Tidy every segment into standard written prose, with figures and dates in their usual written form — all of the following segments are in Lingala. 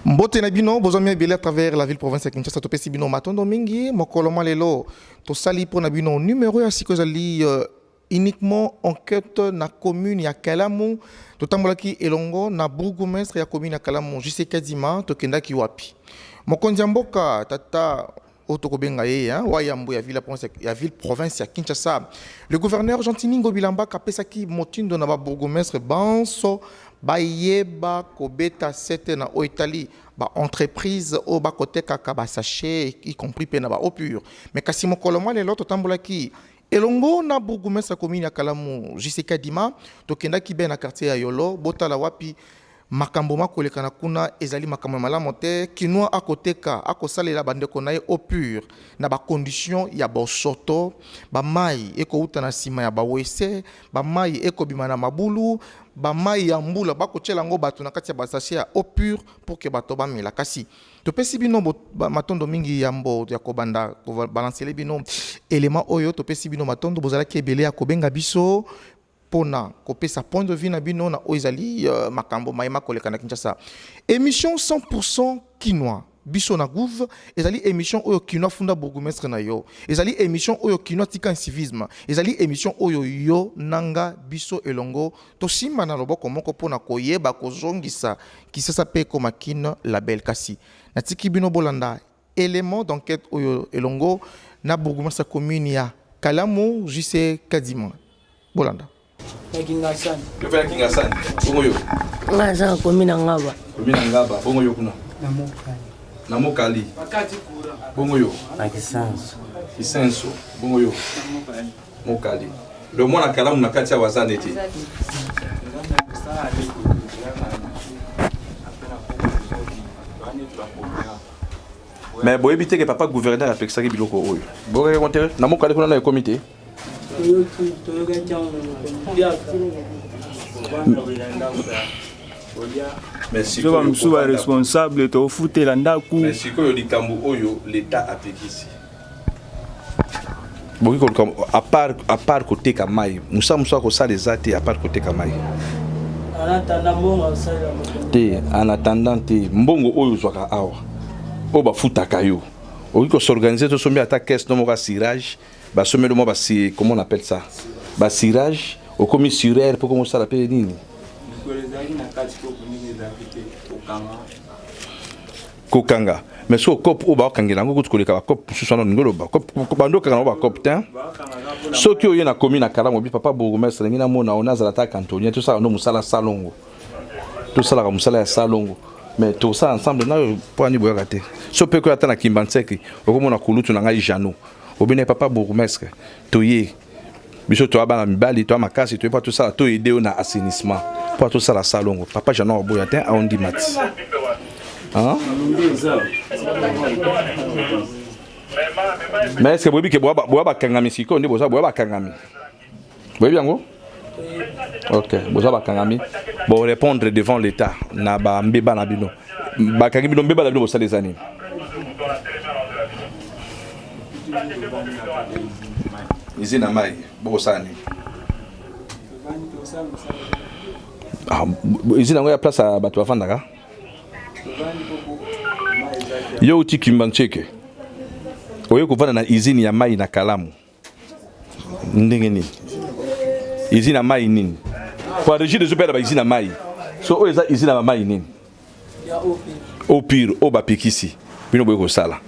Mbote na bino bozomi ebele à travers la ville province ya Kinshasa topesi bino matondo mingi mokoloma lelo tosali po na bino numéro ya sikozali uniquement enquête na commune ya Kalamu totambolaki elongo na bourgmestre ya commune ya Kalamu JC Kadima tokendaki wapi mokonzi ya mboka tata otokobenga ye wayambo ya ville province ya Kinshasa le gouverneur Gentini Bilamba kapesaki motindo na ba bourgmestre banso bayeba kobeta sete na oitali ba entreprise o ba koteka ka ba sachet y compris pe na ba opure mais kasi mokoloma lelo totambolaki elongo na bourgmestre commune ya Kalamu JC Kadima tokendaki be na quartier ya Yolo botala wapi makambo makoleka na kuna ezali makambo malamu te kinwa akoteka akosalela bandeko na ye au pur na ba condition ya bosoto ba mai eko uta na sima ya ba wese ba mai eko bima na mabulu ba mai ya mbula bakochela ngo bato na kati ya basashe ya au pur pour que bato bamela kasi topesi bino matondo mingi ya mbo ya kobanda ko balancele bino element oyo topesi bino matondo bozala ki ebele ya kobenga biso pona kopesa point de vue na bino na oizali makambo maima koleka na Kinshasa émission 100% quinois biso na gouv ezali émission oyo quinois funda bourgmestre na yo ezali émission oyo quinois tika civisme ezali émission oyo yo nanga biso elongo tosimba na loboko moko pona koyeba kozongisa kisasa pe ko makina label kasi na tiki bino bolanda élément d'enquête oyo elongo na bourgmestre commune ya Kalamu JC Kadima bolanda Kingasani. Lepa ya Kingasani. Bongo yo. Ngasa komina ngaba. Komina ngaba. Bongo yo kuna. Namokali. Namokali. Bongo yo. Akisanso. Kisenso. Bongo yo. Mokali. Le mwana Kalamu na kati ya wazane te. Mais boye bité que papa gouverneur a pexaki biloko oyo. Boye kontere namokali kuna na comité. Merci. Je suis responsable de foutre la ndaku. Merci que likambo oyo l'état a pekisi. Bon à part côté kamai, musa ko ça les até à part côté kamai. En attendant te mbongo oyo zwaka awa. O ba futa kayo. O ko s'organiser to sombi attaque caisse no mo cirage. Bah sommet moi c'est comment on appelle ça bah cirage au commissaire pour comment ça l'appelle nini kokanga mais so cop au ba kangela ngo kutukoleka ba cop susana ngolo ba cop bando kanga ba cop tin so ki oyo na commune na Kalamu bi papa bourgmestre ngina mona ona za ta cantonien tout ça no musala salongo tout ça la musala ya salongo mais tout ça ensemble na pour ni boya te so pe ko atana kimbanseki okomona kulutu na ngai jano obine papa bourgmestre toye biso to abana mibali to makasi to pas tout ça to aider na assainissement pour tout ça la salongo papa jano boya te on dit mat hein mais est-ce que bobi ke boba kangami siko ndi boza boba kangami bobi yango OK boza ba kangami bon répondre devant l'état na ba mbeba na bino ba kangami bino mbeba na bino bosa les années izina mai bosani izina ngo ya place à bato bafandaka yo uti kimbancheke oyo kuvana na izini ya mai na Kalamu ndenge nini izina mai nini kwa régie de super ba izina mai so oyo eza izina mai nini au pire o ba pikisi bino boyo ko sala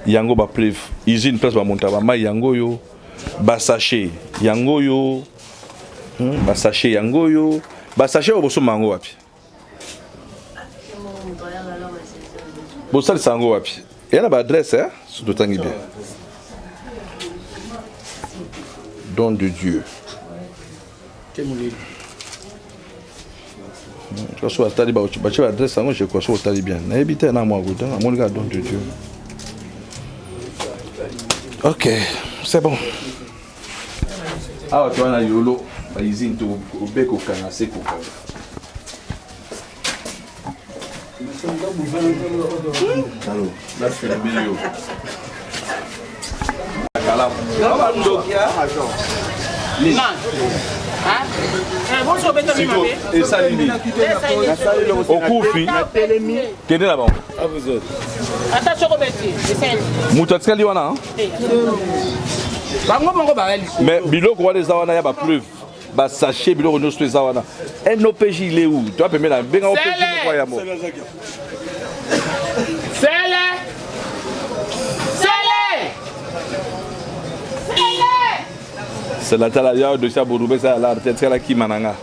yango ba preuve usine place ba monta ba mai yango yo ba sachet yango yo ba sachet yango yo ba sachet oboso mango wapi bo sali sango wapi yana ba adresse sur dotangi bien don de Dieu je suis atali ba adresse sango je crois so tali bien na ebité na moi godan amoni ga don de Dieu. OK, c'est bon. Ah, tu as un yolo, ils ont tout au bec au canard, c'est quoi? Allô, là c'est le milieu. Et ça, au Koufi, quel est là-bas? Attention au métier. Moutatkali wana. Mais biloko wana zawana ya ba preuve. Ba sachet biloko no sto zawana. Un OPJ il est où? Tu vas permettre la benga OPJ quoi ya mo. C'est la talaya de Chabourou, ça la tête là qui mananga.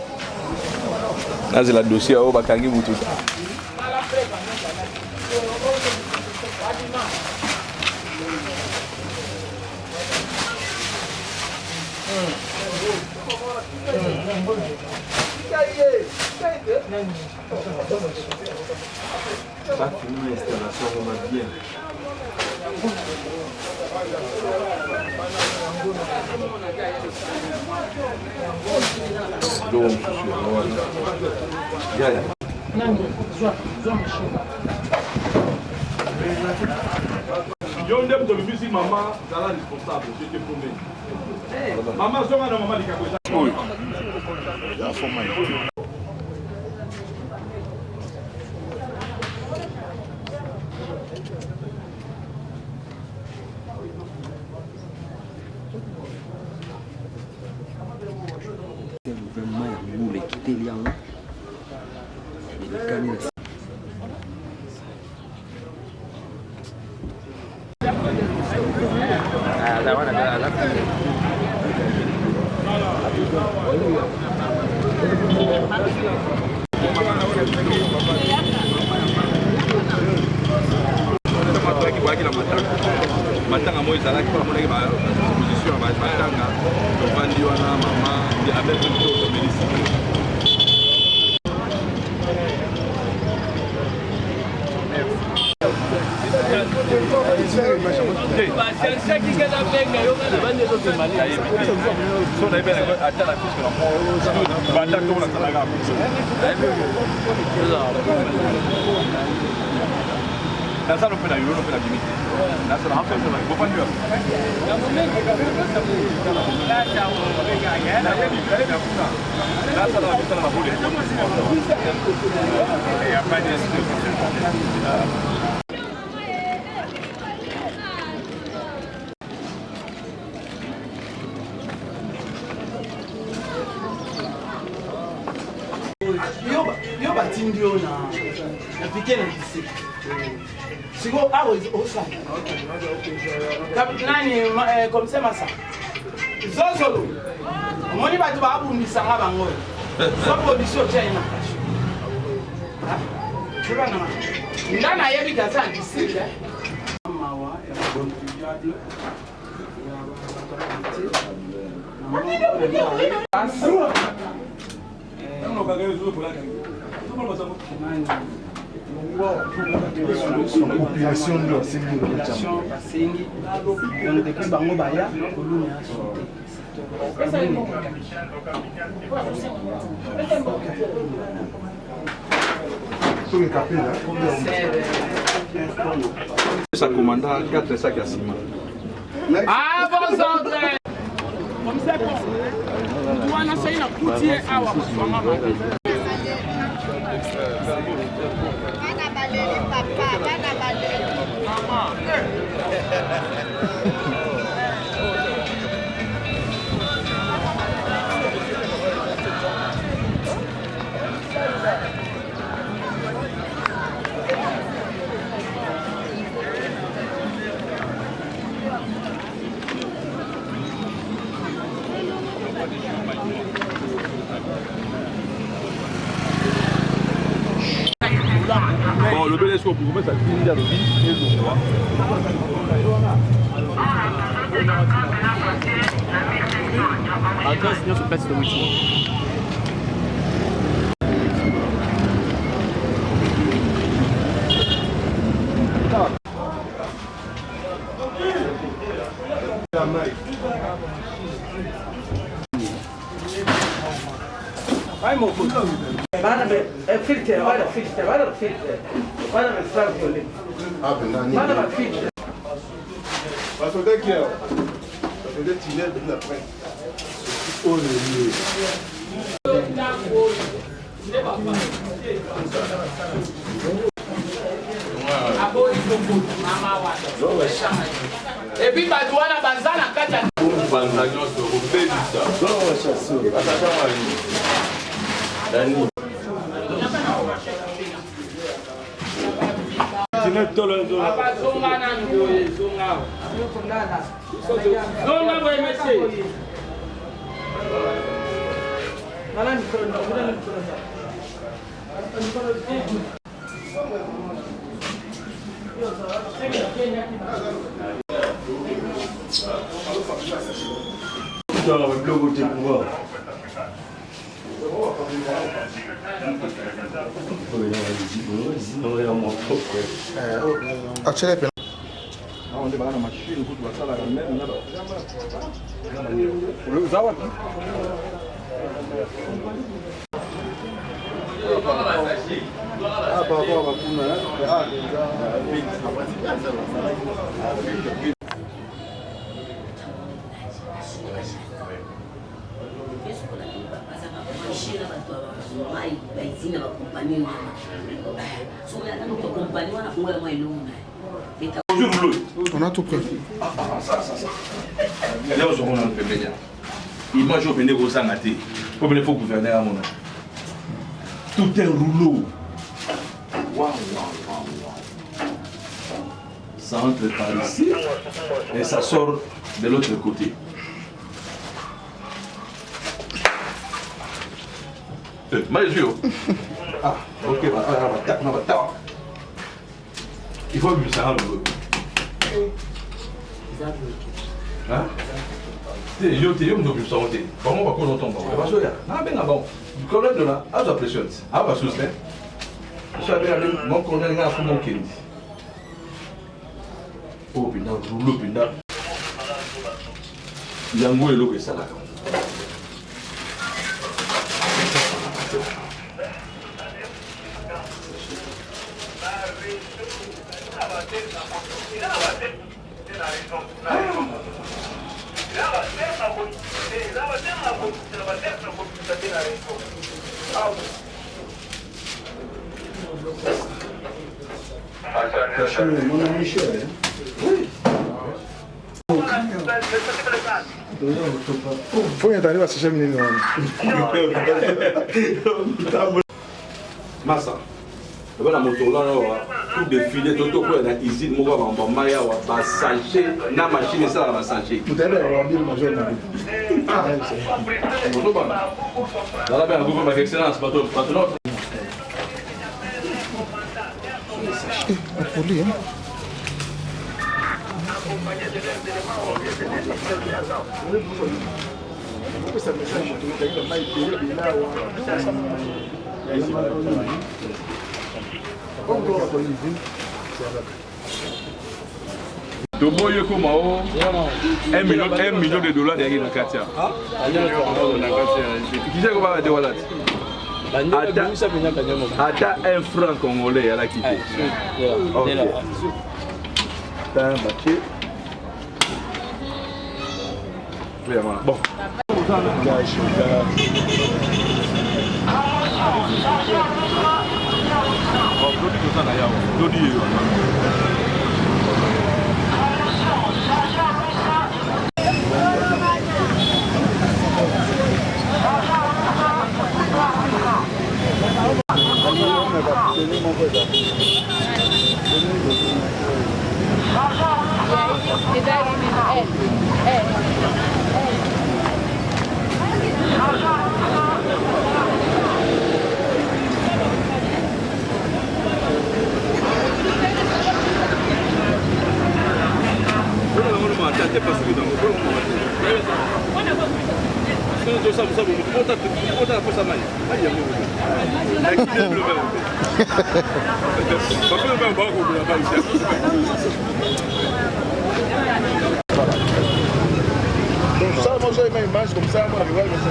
Là c'est la dossier au Bakangi Mututa. Ça finit l'installation, on va bien. Maman, c'est responsable, je te promets. Maman, c'est maman qui a oui. Matanga moi ezalaki mpona monaki baposition ya matanga tovandi wana mama avec to médecine. Nasa no pena yuro no pena limite. Nasa na hapo na bopa ndio. Nasa na vitana na bure. Ya fanya yo batindio na piqué na kisi siko awo osa nani comme ça massa zozolo moni batu ba abundisa nga bango so production china tu vas na ndana yebi gaza kisi mawa ya contribuable Population de ça commanda 4 sacs à ciment. Ah, vos ordres! Comme ça, tu vas nous faire une coutier à Bon, le bel esco pour vous, ça finit dans le vide et le droit. Attends, sinon c'est pas si domicile. Vai moco. Bana be filter, bana filter, bana filter. Bana be filter. Bana be filter. Parce que dès qu'il y a, parce que dès qu'il y a de la presse, Et puis bato wana baza na kati ya zonga nanu zonga zonga boye monsieur Achele pe. On a tout pris. Image au Bénin au Sangaté. Pour venir, il faut gouverner à mon âge. Tout est rouleau. Waouh, ça entre par ici et ça sort de l'autre côté. Ah, ok, il faut que ça rentre. Hein? Je te dis, je me suis dit, comment on va qu'on entend? Parce que, ah ben bon, du collègue de là, à la pression, à la sauce, je savais aller, mon collègue a fait mon kid. Oh, puis dans le rouleau, puis dans. Il y a un mot et l'eau et ça là. Faut y aller à ce chemin. Massa. La moto là, tout défilé, tout quoi, la usine, moi, on va maya, on va sacher, la machine, ça va sacher. Vous allez avoir bien le major. Dans la bien, vous excellence, pas trop. Pour lui, hein. Toboye komao 1 million de dollars derrière la Katia. Qui c'est qu'on va de wallet? Ata 1 franc congolais à la quitté. Ok. Bon. Donc ça, moi j'ai une image comme ça, moi je vois une image.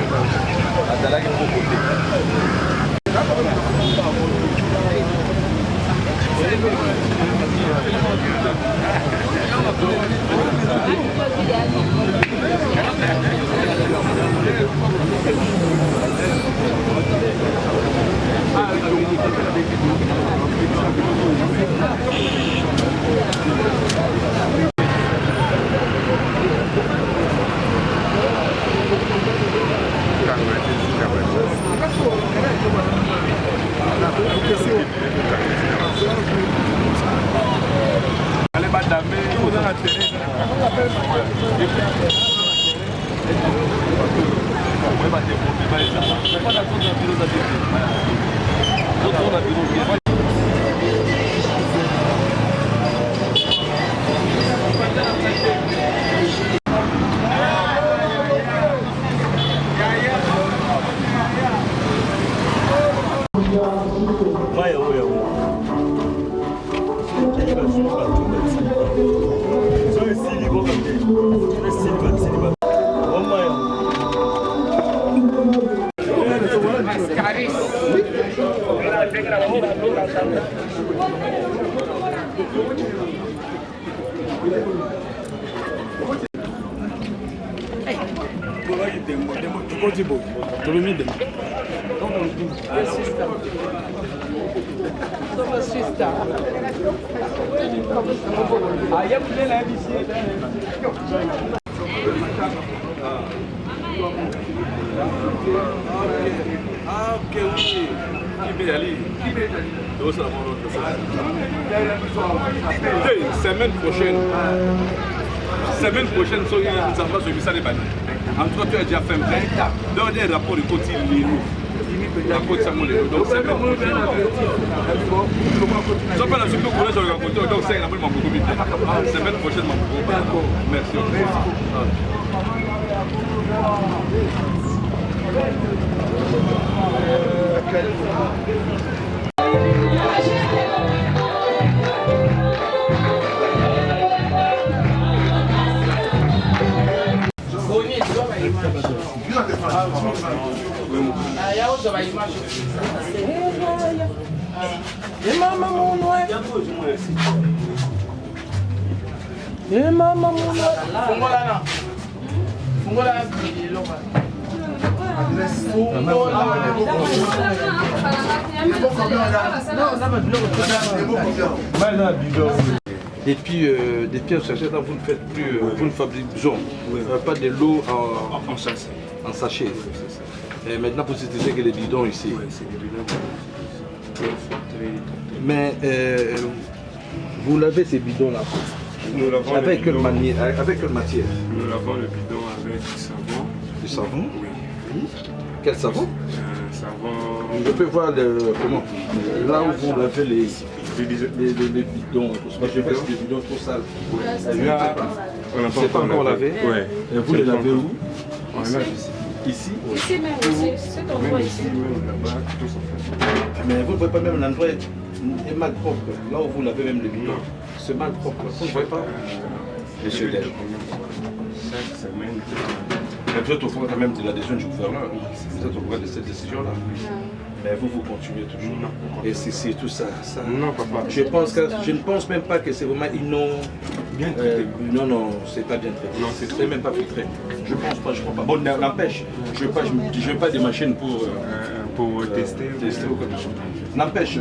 Semaine prochaine, ça va se faire des bannies. En tout cas, tu as déjà fait un plan. Dans des rapports de côté, les loups. Donc, c'est ça pas la suite au collège, donc c'est un peu mon comité. Semaine prochaine, mon merci. Depuis sachet, vous ne faites plus, vous ne fabriquez pas de l'eau en sachet. Et maintenant, vous utilisez que les bidons ici. Mais vous lavez ces bidons-là avec quelle matière? Nous lavons le bidon avec du savon. Du savon? Oui. Quel savon? Savon. Je peux voir comment? Là où vous lavez les bidons, parce que je vois des bidons trop sales. Là, c'est pas encore lavé? Oui. Et vous les lavez où? On lave ici. Ici même, aussi, cet endroit ici. Là-bas, tout ça. Mais vous ne voyez pas même l'endroit est mal propre, là où vous lavez même les bidons. C'est mal propre, vous ne voyez pas? Monsieur Del. Chaque semaine. Mais vous êtes au fond quand même de l'adhésion du gouverneur. Vous êtes au courant de cette décision-là. Mais vous continuez toujours. Et c'est tout ça. Non, papa. Je ne pense même pas que c'est vraiment Bien traité. Non, c'est pas bien traité. Non, c'est même pas filtré. Je pense pas, je crois pas. Bon, n'empêche, je veux pas des machines pour tester ou quelque chose. N'empêche.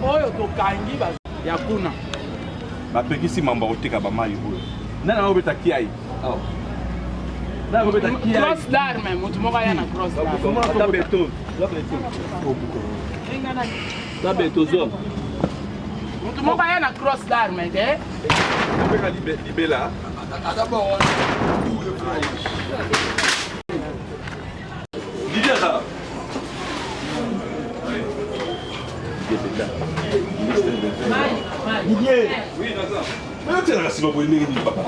oyo tokangi ya kuna bapekisi mambo oteka bamai oyo nani akobeta kiai cross d'arme motu moko aya na cross motu moko aya na cross d'arme te opeka libela Didier Didier. Oui, Nazar. Mais tu es là, si vous voulez venir, papa.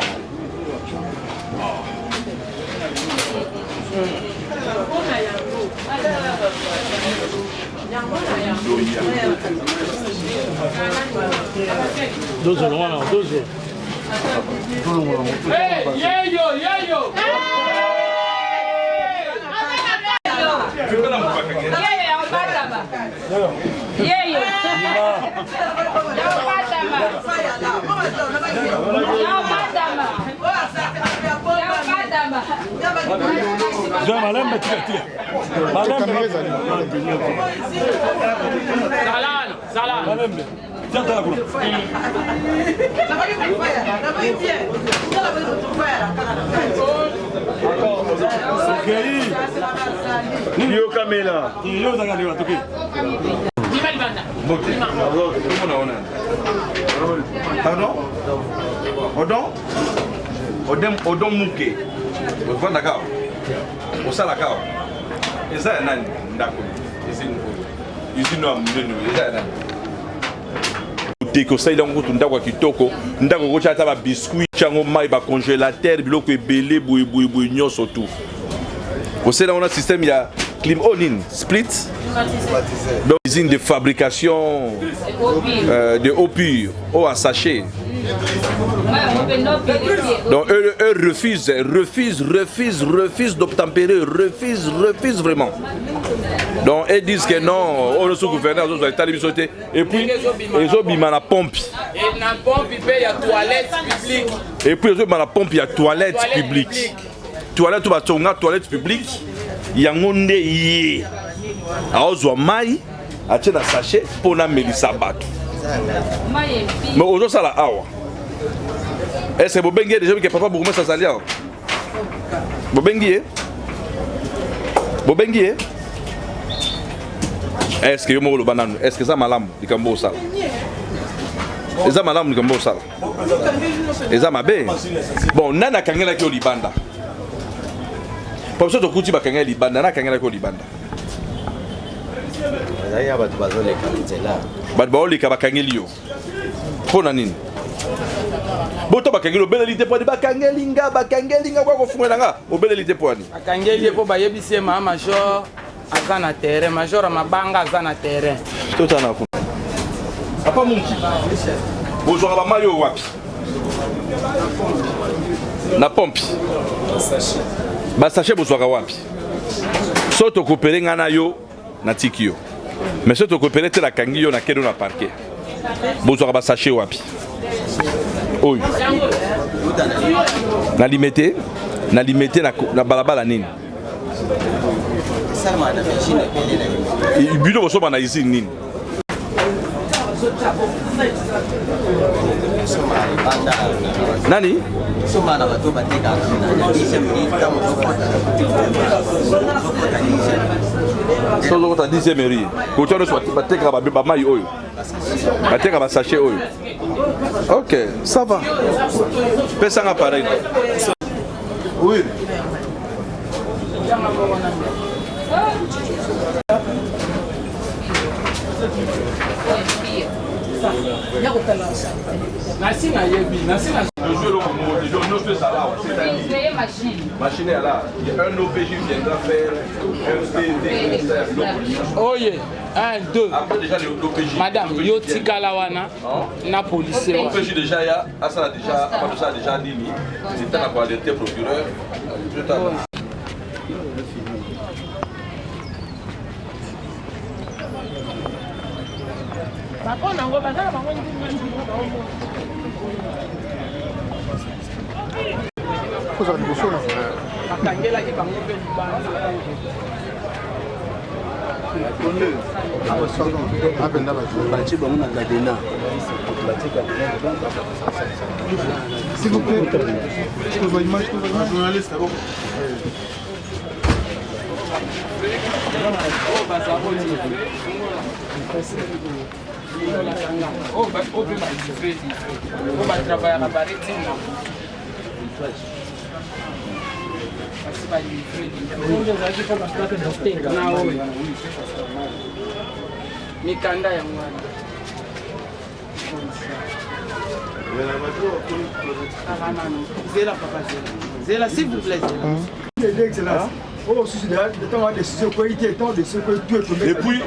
Hey, yeah, yo. Pardon? Odon Mouké. Vous voyez d'accord? Au Salakao. Et ça, il y a un d'accord. Ici, nous avons teko saïda ngoto ndako kitoko ndako ko chata ba biscuit chango mai ba congélateur biloko ebele boy nyonso tout ko sela on a système ya clim onin split donc usine de fabrication de eau pure eau en sachet. Donc eux refusent d'obtempérer, refusent vraiment. Donc ils disent que non, on est sous-gouverneur, on est allé sauter. Et puis ils ont mis la pompe. Et la pompe, il y a toilette publique. Et puis ils ont mis la pompe, il y a toilette publique. Toilette, tu vas tourner toilette publique. Il y a un monde yé. Alors ils ont maï, à tiens sachet pour la mélissa battu. Mais aujourd'hui ça la awa. Est-ce que vous avez déjà vu que papa Bourgoumès s'est allié? Vous avez est-ce que vous avez le banane? Est-ce que ça m'a l'âme du Cambo Sal? Est-ce que ça m'a l'âme du Cambo Sal? Est-ce que ça m'a bé? Bon, nana kangela ki olibanda. Pour ça, tu coutis ba kangela libanda, nana kangela ki olibanda. Zaya batu bazole kanzela. Batu baoli ka ba kangeli yo. Pona nini? Boto bakangeli obelelite po bakangelinga kwa kofungela nga obelelite po ani. Bakangeli po bayebisi ma major azana terrain, major mabanga azana terrain. Totana ku. Papa munki. Bonjour ba mayo wapi? Na pompe. Ba sachet bonjour wapi? Soto coopérer ngana yo na tikio. Mais soto coopérer te la kangi yo na kendo na parquet. Bonjour ba sachet wapi? Oui. Na limité na balabala nini. Salma na machine pele na. Bino boso bana usine nini. Nani? Soma na bato bateka na disha milita mo Sozo kota 10e mairie. Ko tono so bateka ba mai oyo. Bateka ba sachet oyo. Ok, ça va. Fais ça en appareil. Oui. Machine est là. Un OPJ viendra faire un PV. Oye, 1, 2. Après déjà l'OPJ. Madame, yo tikala wana na policier. OPJ déjà ya, ça déjà, après ça déjà nini. C'était la qualité procureur. S'il vous plaît, vos images, journaliste d'abord. Mikanda ya mwana. Zela, s'il vous plaît. Et puis,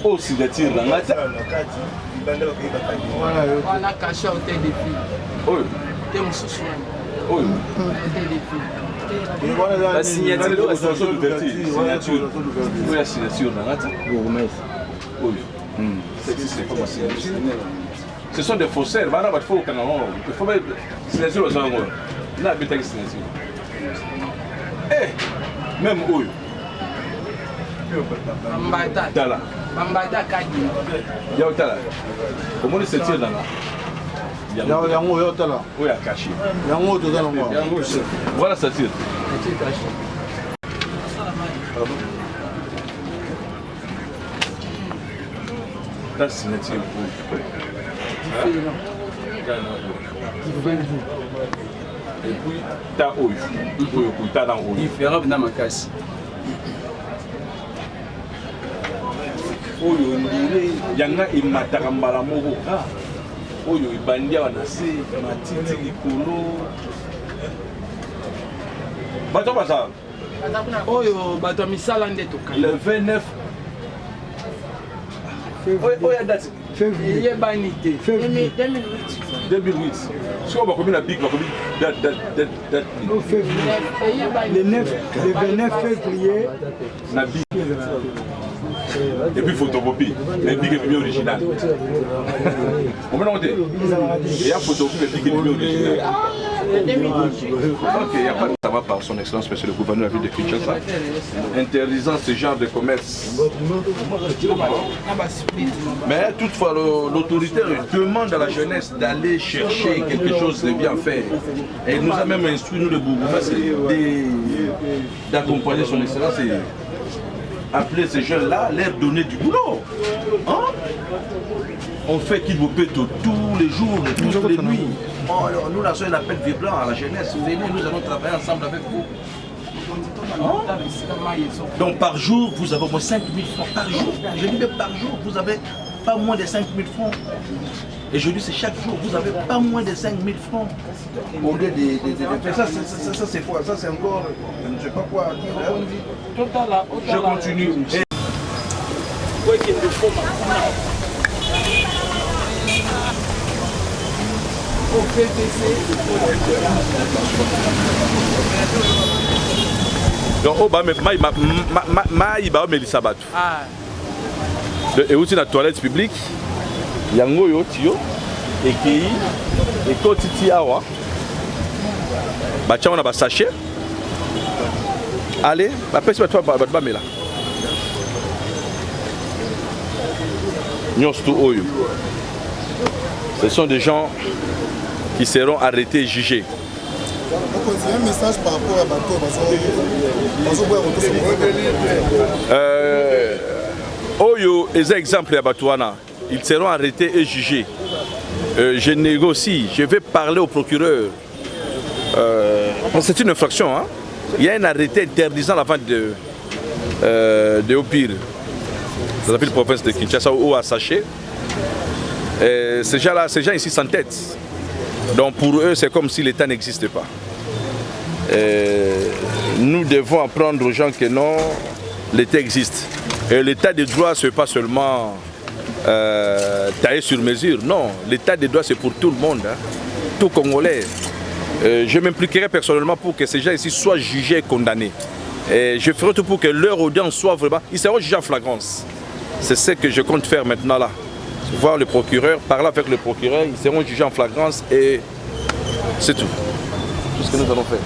aussi de tir dans la tête. On a caché au thé des filles. Oui. T'es mon souci. Oui. Thé des filles. La signature, la signature d'ouverture. Signature. Oui, la signature. Oui. C'est comme signature. Ce sont des faussaires. Il faut que signature aux gens. Il y a des signature. Même eux. Tala. Mambata kadi. Yao tala. Comment on se tire là? Yango yo tala. Oui, à cacher. Yango to tala moi. Voilà ça tire. La signature. Et puis, ta oyo. Ta dans oyo. Différent dans ma casse. Oyo ndile yanga imataka mbala moko oyo ibandia wana se matiti likolo bato basa Oyo bato misala nde toka. le 29 oyo date Février banité. 2008 so ba komi na big ba komi date Le 29 février na big et puis photocopie les big et original on me noter il y a photocopie les big et original. Ok, il n'y a pas de tabac par son excellence, monsieur le gouverneur de la ville de Kinshasa, interdisant ce genre de commerce. Mais toutefois, l'autorité demande à la jeunesse d'aller chercher quelque chose de bien fait. Et il nous a même instruit, nous, le bourgmestre, d'accompagner son excellence et appeler ces jeunes-là, leur donner du boulot. Hein? On fait qu'il vous pète tous les jours et toutes les nuits. Oh, alors, nous lançons un appel vibrant à la jeunesse. Venez, nous allons travailler ensemble avec vous. Hein? Donc par jour, vous avez au moins 5 000 francs. Par jour, je dis même par jour, vous avez pas moins de 5 000 francs. Et je dis c'est chaque jour, vous avez pas moins de 5 000 francs. Au lieu de faire ça, c'est quoi? Ça c'est encore, je ne sais pas quoi dire. Je continue. Au PPC. Donc, oh, bah, et aussi la toilette publique, yango yo tio, et qui et kotiti awa, bacha on a ba sachet. Allez, après c'est toi ba mela. Nyos tout oyo. Ce sont des gens qui seront arrêtés et jugés. Donc, c'est un message par rapport à Bato. Oyo, les exemples à Batouana, ils seront arrêtés et jugés. Je négocie, je vais parler au procureur. C'est une infraction. Hein? Il y a un arrêté interdisant la vente de Opir, dans la ville province de Kinshasa ou à Saché. Ces gens ici s'entêtent. Donc pour eux, c'est comme si l'État n'existait pas. Nous devons apprendre aux gens que non, l'État existe. Et l'État des droits, ce n'est pas seulement taillé sur mesure. Non, l'État des droits, c'est pour tout le monde, hein, tout Congolais. Je m'impliquerai personnellement pour que ces gens ici soient jugés et condamnés. Et je ferai tout pour que leur audience soit vraiment... Ils seront jugés en flagrance. C'est ce que je compte faire maintenant là. Voir le procureur, parler avec le procureur, ils seront jugés en flagrance et c'est tout. Tout ce que nous allons faire.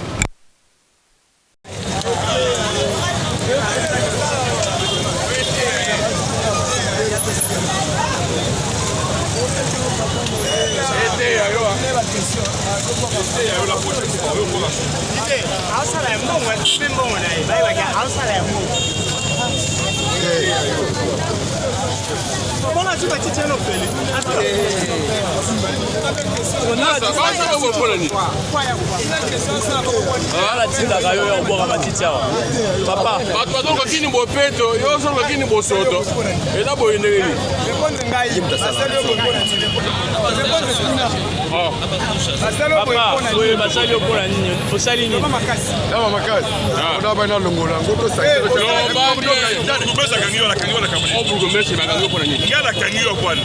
ngana kangi yo kwana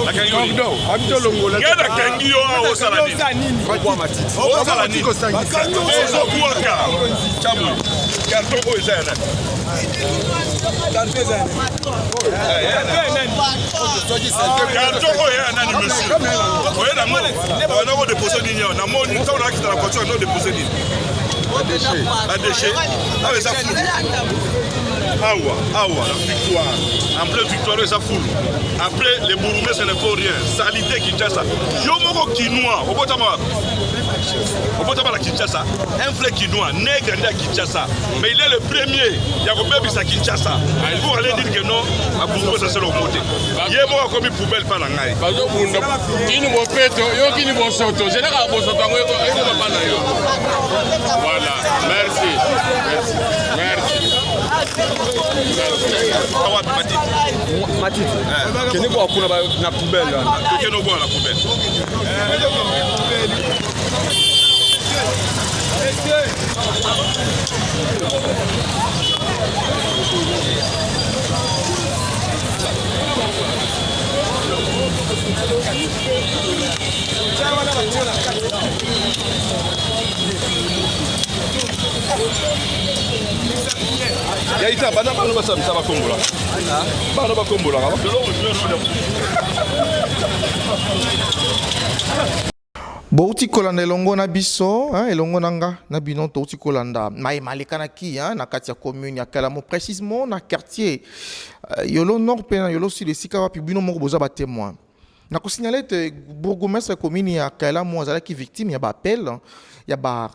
la kangi yo abito longola ngana kangi yo a osala nini kwa matiti osala nini ozo kuaka chamu carton o ezana carton o ya nani monsieur oye na mo on a déposé nini na mo ni taw na kita la voiture no déposé nini a déchet avec ça fou awa la victoire en pleine victoire ça fou après les Burundais ce n'est pas rien salité Kinshasa yo moko kinois obotama la Kinshasa un vrai kinois nègre à Kinshasa mais il est le premier il y a combien de Kinshasa pour aller dire que non à Burundais ça c'est le côté yé mo comme poubelle pas la ngai bazo bunda kini mo peto yo kini mo soto je na ka bo soto ngo ko ba na yo voilà merci Matiti. Kene kwa kuna na poubelle là. Kene kwa la poubelle. Yaita bana bana basa msaba kombola. Bana ba kombola. Bouti kolanda elongo na biso, elongo nanga na bino touti kolanda. Mai malekana ki na kati ya commune ya Kalamo précisément na quartier yolo nord pe na yolo sud esika wapi bino moko boza ba témoin. Na ko signaler te bourgmestre commune ya Kalamo azalaki victime ya ba appel ya ba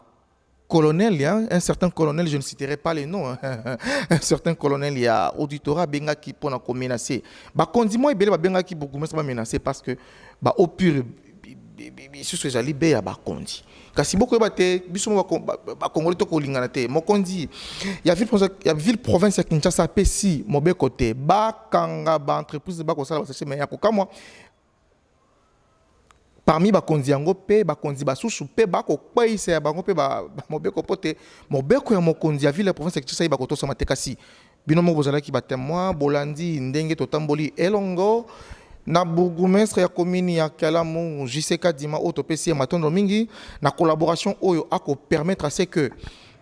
colonel, un certain colonel, je ne citerai pas les noms, un certain colonel, il y a auditorat benga qui pour nous menacer. Bah condiment et belé benga qui beaucoup me menacer parce que bah au pur sur ce jali be ya ba kondi. Kasi beaucoup bate biso ba congolais to ko lingana te. Mo kondi ya ville province ya Kinshasa pesi mo be côté ba kanga ba entreprise ba ko sala ba chercher mais ya ko kamwa parmi bakonzi yango pe bakonzi basusu pe bako kwaisa bango pe ba mobeko pote mobeko ya mokonzi ya ville province ya Kinshasa bako tosa matekasi bino mo bozala ki batemwa bolandi ndenge totamboli elongo na bourgmestre ya commune ya Kalamo JCK Dima autopesi matondo mingi na collaboration oyo ako permettre à ce que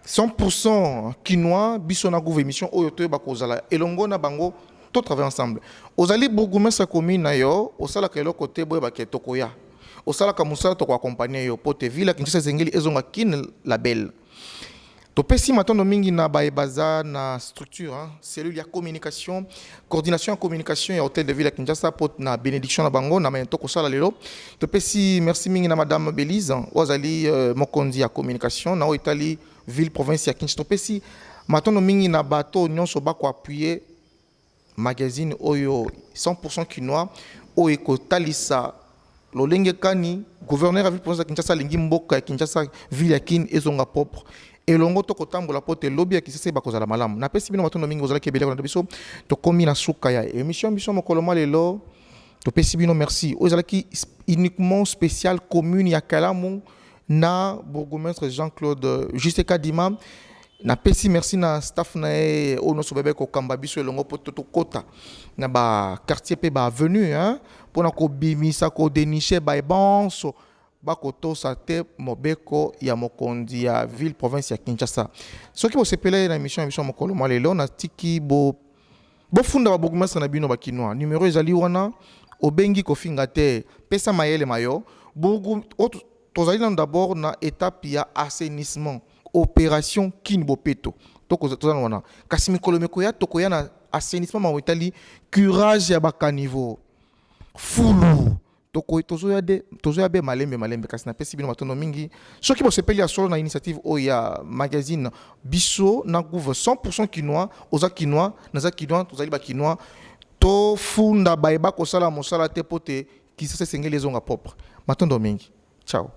100% kinois biso na gouvernement oyo to bakozala elongo na bango to travailler ensemble ozali bourgmestre commune na yo osala kelo côté boye baketokoya osala ka musala to ko accompagner yo pote ville Kinshasa zengeli ezonga kin label to pesi matondo mingi na baebaza na structure cellule ya communication coordination en communication ya hôtel de ville Kinshasa pot na bénédiction na bango na mento ko sala lelo to pesi merci mingi na madame Belize ozali mokonzi ya communication na Italie ville province ya Kinshasa to pesi matondo mingi na bato nyonso ba ko appuyer magazine oyo 100% kinois oyo ko talisa lolenge kani gouverneur à ville province ya Kinshasa lingi mboka ya Kinshasa ville ya kin ezonga propre elongo to kotambola pote lobby ya Kinshasa bakozala malamu na pesi bino matondo mingi ozala kebele na biso to komi na suka ya émission biso mokoloma lelo to pesi bino merci ozala ki uniquement spécial commune ya Kalamo na bourgmestre Jean-Claude JCK Dima na pesi merci na staff na ono so bebe ko kamba biso elongo poto to kota na ba quartier pe ba avenue pour na ko bimisa ko dénicher ba banso ba ko to sa te mobeko ya mokondi ya ville province ya Kinshasa soki bo sepele na émission mokolo malelo na tiki bo funda ba bourgmestre na bino ba kinois numéro ezali wana obengi ko finga te pesa mayele mayo bourgu tozali d'abord na étape ya assainissement opération Kinbopeto tokozana wana kasi mikolo mekoya tokoya na assainissement ma Italie curage ya bakanivo fulu tozoya be malembe kasi na pesi bino matondo mingi soki bo sepeli ya solo na initiative o ya magazine biso na gouv 100% kinois oza kinois naza kinois tozali ba kinois to funda ba eba ko sala mosala te pote Kinshasa sengeli ezonga propre matondo mingi ciao.